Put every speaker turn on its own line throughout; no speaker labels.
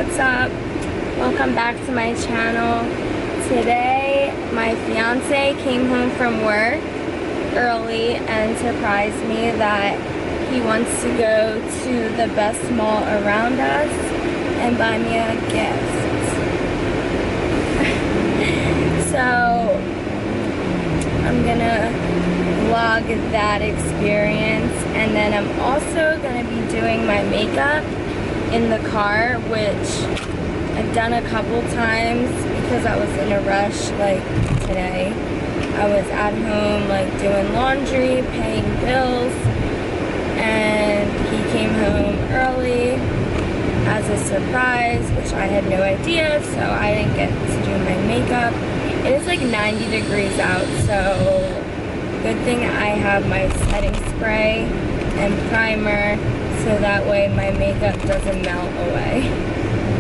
what's up? Welcome back to my channel. Today my fiance came home from work early and surprised me that he wants to go to the best mall around us and buy me a gift. So I'm gonna vlog that experience, and then I'm also gonna be doing my makeup in the car, which I've done a couple times because I was in a rush. Like today I was at home like doing laundry, paying bills, and he came home early as a surprise, which I had no idea, so I didn't get to do my makeup. It is like 90 degrees out, so good thing I have my setting spray and primer, so that way my makeup doesn't melt away.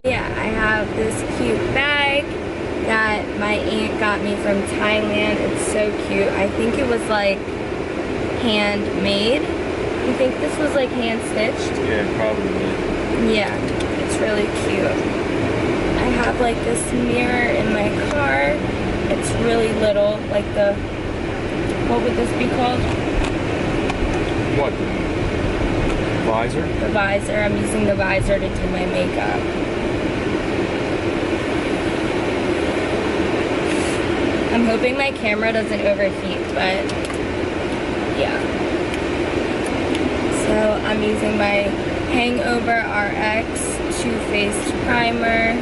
Yeah, I have this cute bag that my aunt got me from Thailand. It's so cute. I think it was like handmade. You think this was like hand stitched?
Yeah, probably.
Yeah, it's really cute. I have like this mirror in my car. It's really little, like the, what would this be called?
What? The visor?
The visor. I'm using the visor to do my makeup. I'm hoping my camera doesn't overheat, but yeah. So I'm using my Hangover RX Too Faced primer,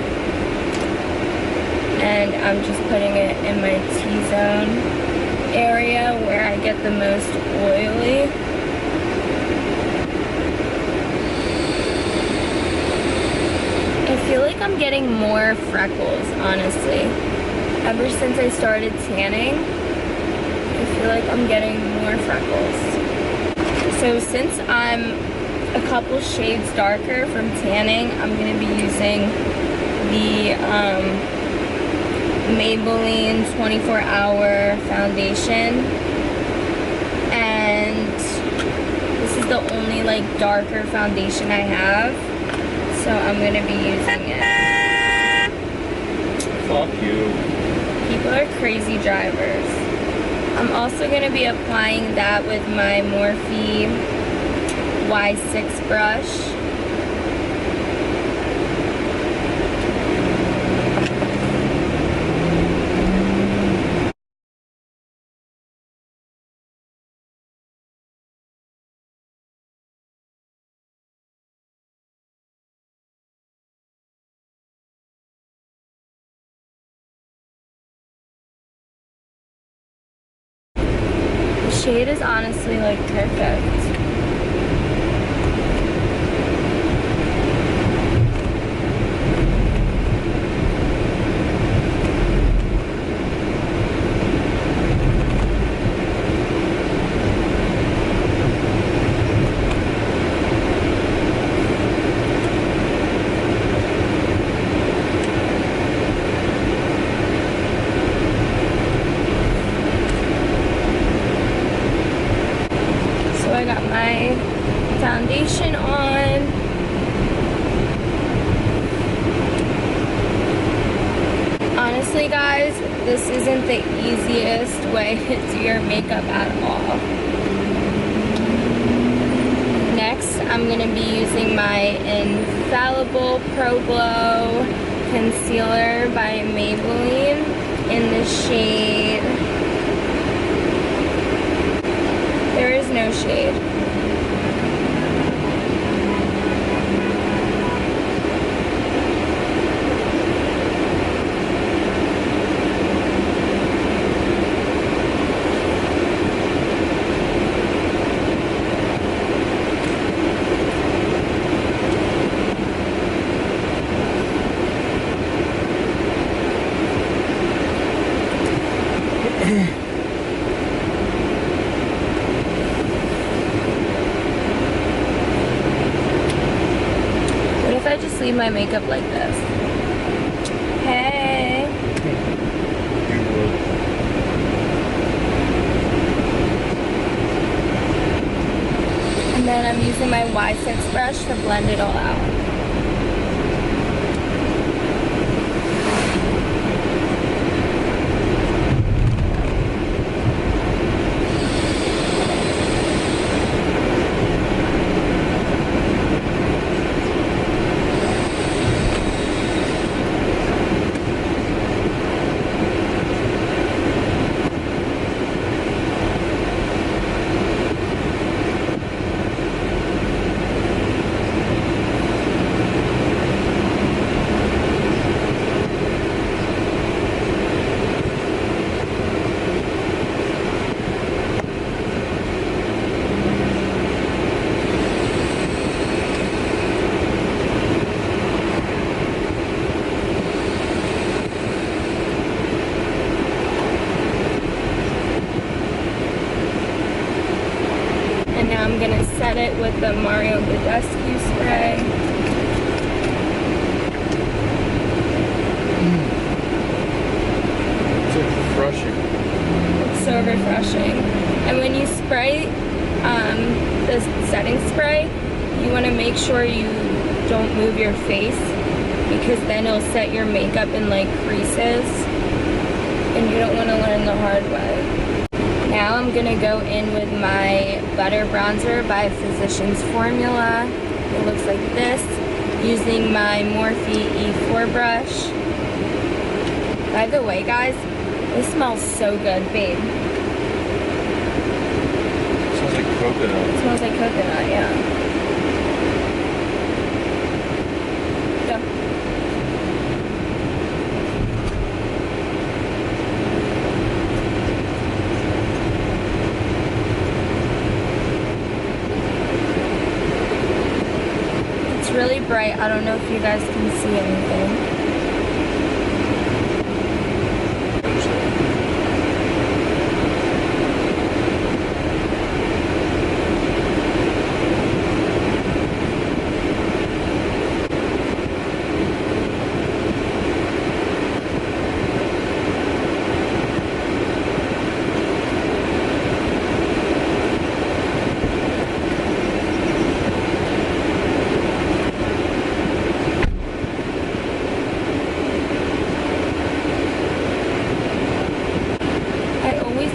and I'm just putting it in my T-zone area where I get the most oily. I feel like I'm getting more freckles, honestly. Ever since I started tanning, I feel like I'm getting more freckles. So since I'm a couple shades darker from tanning, I'm going to be using the Maybelline 24-hour foundation. And this is the only like darker foundation I have, so I'm going to be using it.
Fuck you.
People are crazy drivers. I'm also going to be applying that with my Morphe Y6 brush. The shade is honestly like perfect. I got my foundation on. Honestly, guys, this isn't the easiest way to do your makeup at all. Next, I'm going to be using my Infallible Pro Glow Concealer by Maybelline in the shade... There is no shade. I just leave my makeup like this. Hey.
You would.
And then I'm using my Y6 brush to blend it all out. with the Mario Badescu spray.
It's so refreshing.
It's so refreshing. And when you spray the setting spray, you want to make sure you don't move your face, because then it'll set your makeup in like creases, and you don't want to learn the hard way. Now I'm going to go in with my Butter Bronzer by Physicians Formula. It looks like this, using my Morphe E4 brush. By the way, guys, this smells so good, babe.
It smells like coconut.
It smells like coconut, yeah. Go. It's really bright. I don't know if you guys can see anything.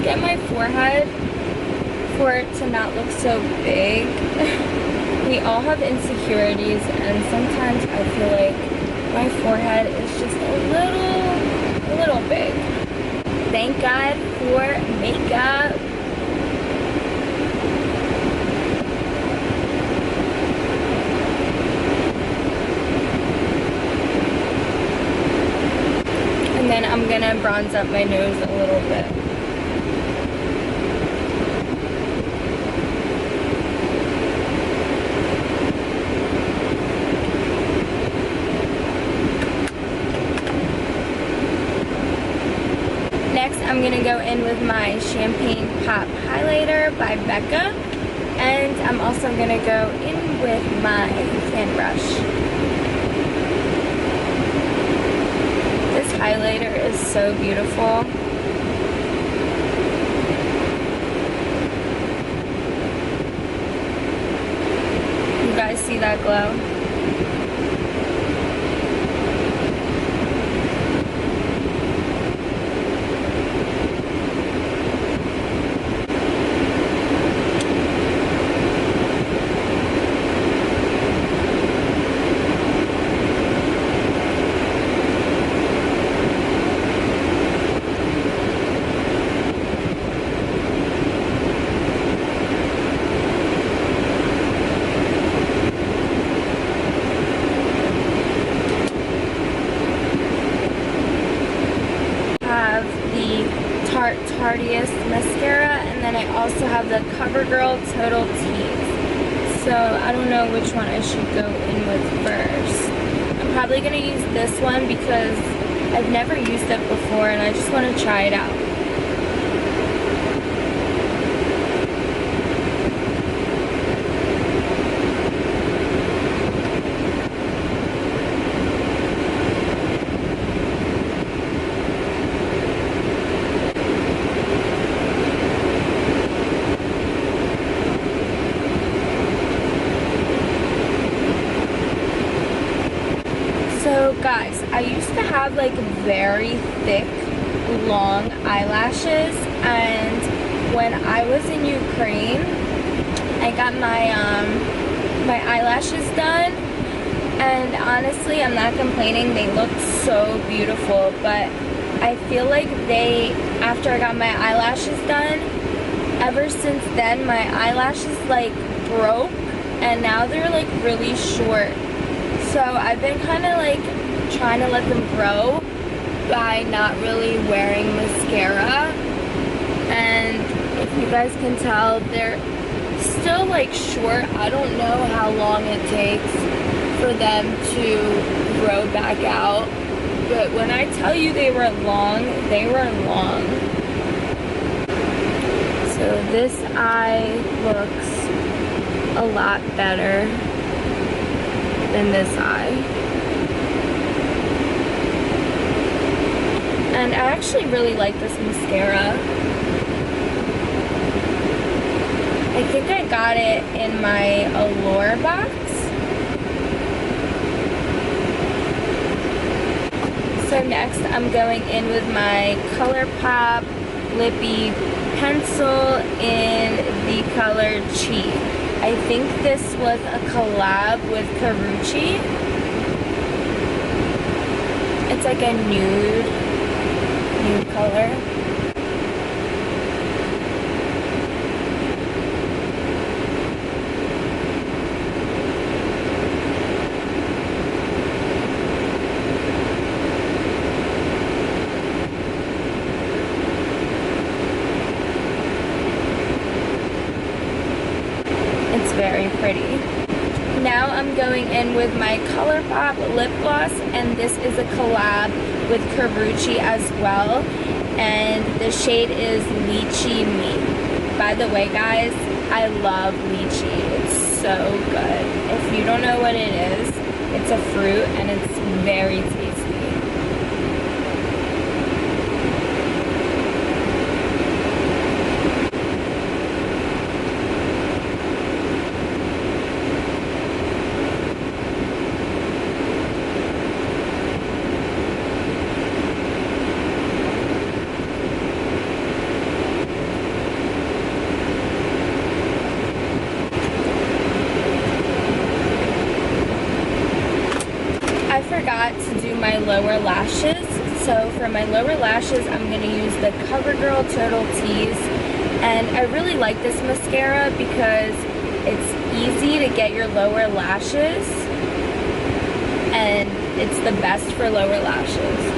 Get my forehead for it to not look so big. We all have insecurities, and sometimes I feel like my forehead is just a little big. Thank God for makeup. And then I'm gonna bronze up my nose a little bit. Next, I'm going to go in with my Champagne Pop Highlighter by Becca. And I'm also going to go in with my fan brush. This highlighter is so beautiful. You guys see that glow? Tardiest mascara, and then I also have the CoverGirl Total Tease. So I don't know which one I should go in with first. I'm probably going to use this one because I've never used it before and I just want to try it out. So guys, I used to have like very thick, long eyelashes, and when I was in Ukraine, I got my my eyelashes done, and honestly, I'm not complaining, they looked so beautiful, but I feel like after I got my eyelashes done, ever since then, my eyelashes like broke, and now they're like really short. So I've been kind of like trying to let them grow by not really wearing mascara. And if you guys can tell, they're still like short. I don't know how long it takes for them to grow back out. But when I tell you they were long, they were long. So this eye looks a lot better than this eye. And I actually really like this mascara. I think I got it in my Allure box. So next I'm going in with my ColourPop Lippy pencil in the color Cheat. I think this was a collab with Karuchi. It's like a nude color. It's very pretty. Now I'm going in with my ColourPop lip gloss, and this is a collab with Karuchi as well, and the shade is Lychee Me. By the way, guys, I love lychee. It's so good. If you don't know what it is, it's a fruit and it's very tasty. I forgot to do my lower lashes, so for my lower lashes I'm going to use the CoverGirl Turtle Tease, and I really like this mascara because it's easy to get your lower lashes and it's the best for lower lashes.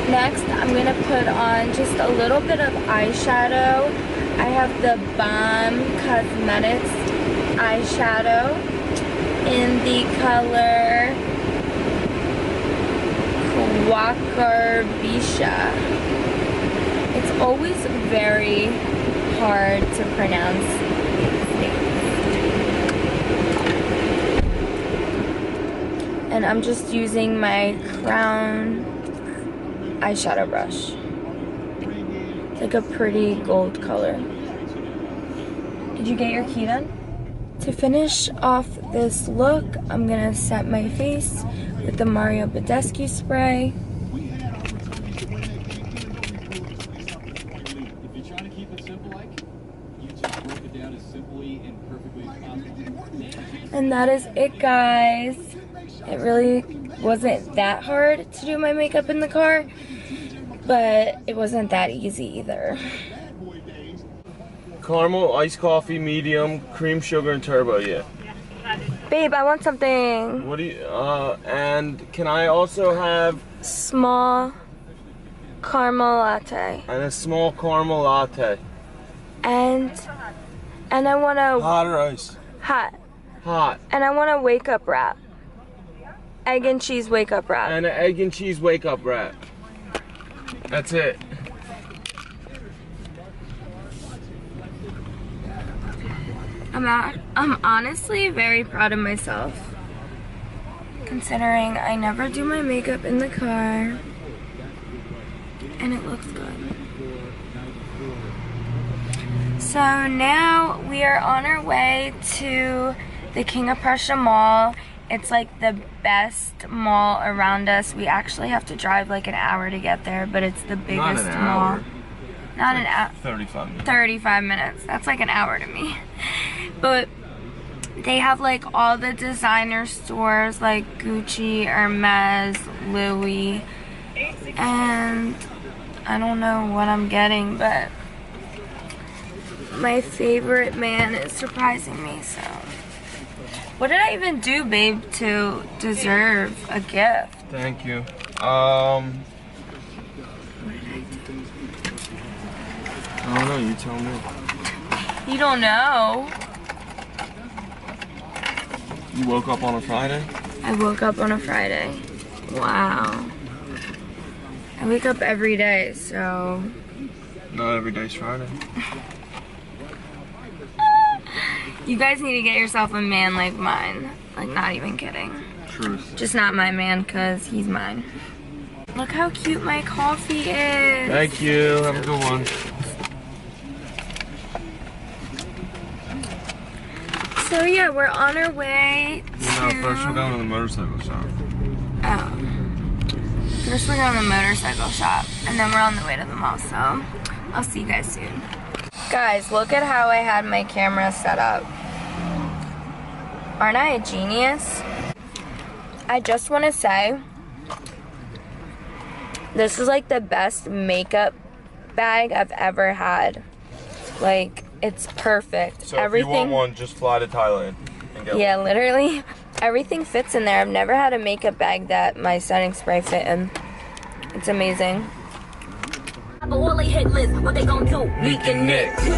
Next, I'm going to put on just a little bit of eyeshadow. I have the Balm Cosmetics eyeshadow in the color Quackarbisha. It's always very hard to pronounce these names. And I'm just using my Crown eyeshadow brush. It's like a pretty gold color. Did you get your key done? To finish off this look, I'm gonna set my face with the Mario Badescu spray. And that is it, guys. It really wasn't that hard to do my makeup in the car, but it wasn't that easy either.
Caramel, iced coffee, medium, cream, sugar, and turbo, yeah.
Babe, I want something.
What do you, and can I also have...
Small caramel latte.
And a small caramel latte.
And I want a...
Hot or ice?
Hot.
Hot.
And I want a wake up wrap. Egg and cheese wake up wrap.
And an egg and cheese wake up wrap. That's it.
I'm honestly very proud of myself, considering I never do my makeup in the car and it looks good. So now we are on our way to the King of Prussia Mall. It's like the best mall around us. We actually have to drive like an hour to get there, but it's the biggest mall. Not an hour.
35 minutes.
35 minutes. That's like an hour to me. But they have like all the designer stores like Gucci, Hermes, Louis, and I don't know what I'm getting, but my favorite man is surprising me, so. What did I even do, babe, to deserve a gift?
Thank you.
What did I do?
I don't know, you tell me.
You don't know.
You woke up on a Friday?
I woke up on a Friday. Wow. I wake up every day, so...
Not every day's Friday.
You guys need to get yourself a man like mine. Like, not even kidding.
Truth.
Just not my man, because he's mine. Look how cute my coffee is.
Thank you. Have a good one.
So yeah, we're on our way to...
No, first we're going to the motorcycle shop.
Oh. First we're going to the motorcycle shop, and then we're on the way to the mall, so I'll see you guys soon. Guys, look at how I had my camera set up. Aren't I a genius? I just want to say, this is like the best makeup bag I've ever had. Like, it's perfect.
So if you want one, just fly to Thailand and get
yeah,
one.
literally, everything fits in there. I've never had a makeup bag that my setting spray fit in. It's amazing.
But all they hit list, what they gon' do?
Meek and Nick.
Baby,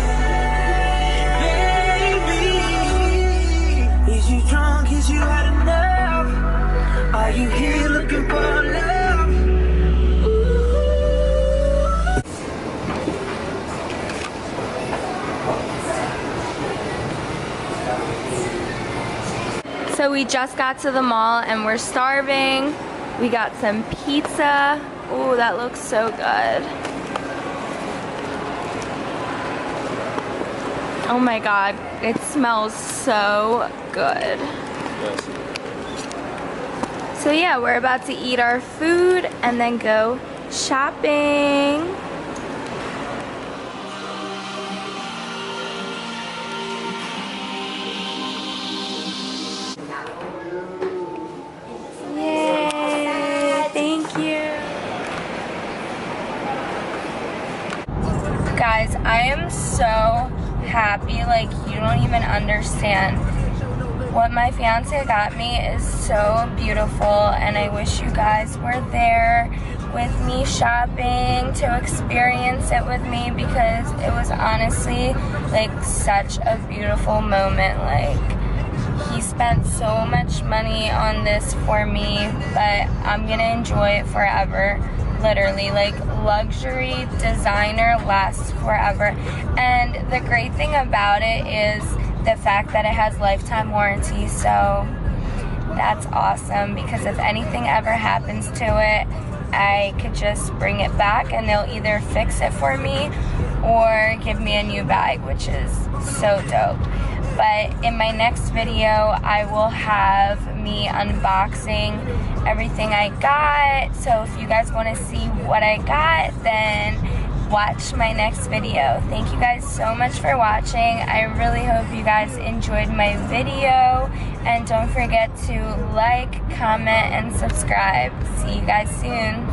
is you drunk? Is you had enough? Are you here looking for love?
So we just got to the mall and we're starving. We got some pizza. Ooh, that looks so good. Oh my God, it smells so good.
Yes.
So yeah, we're about to eat our food and then go shopping. Yay, thank you. Guys, I am so happy, like you don't even understand. What my fiance got me is so beautiful, and I wish you guys were there with me shopping to experience it with me, because it was honestly like such a beautiful moment. Like, he spent so much money on this for me, but I'm gonna enjoy it forever. Literally, like, luxury designer lasts forever. And the great thing about it is the fact that it has lifetime warranty, so that's awesome, because if anything ever happens to it, I could just bring it back and they'll either fix it for me or give me a new bag, which is so dope. But in my next video, I will have me unboxing everything I got. So if you guys want to see what I got, then watch my next video. Thank you guys so much for watching. I really hope you guys enjoyed my video. And don't forget to like, comment, and subscribe. See you guys soon.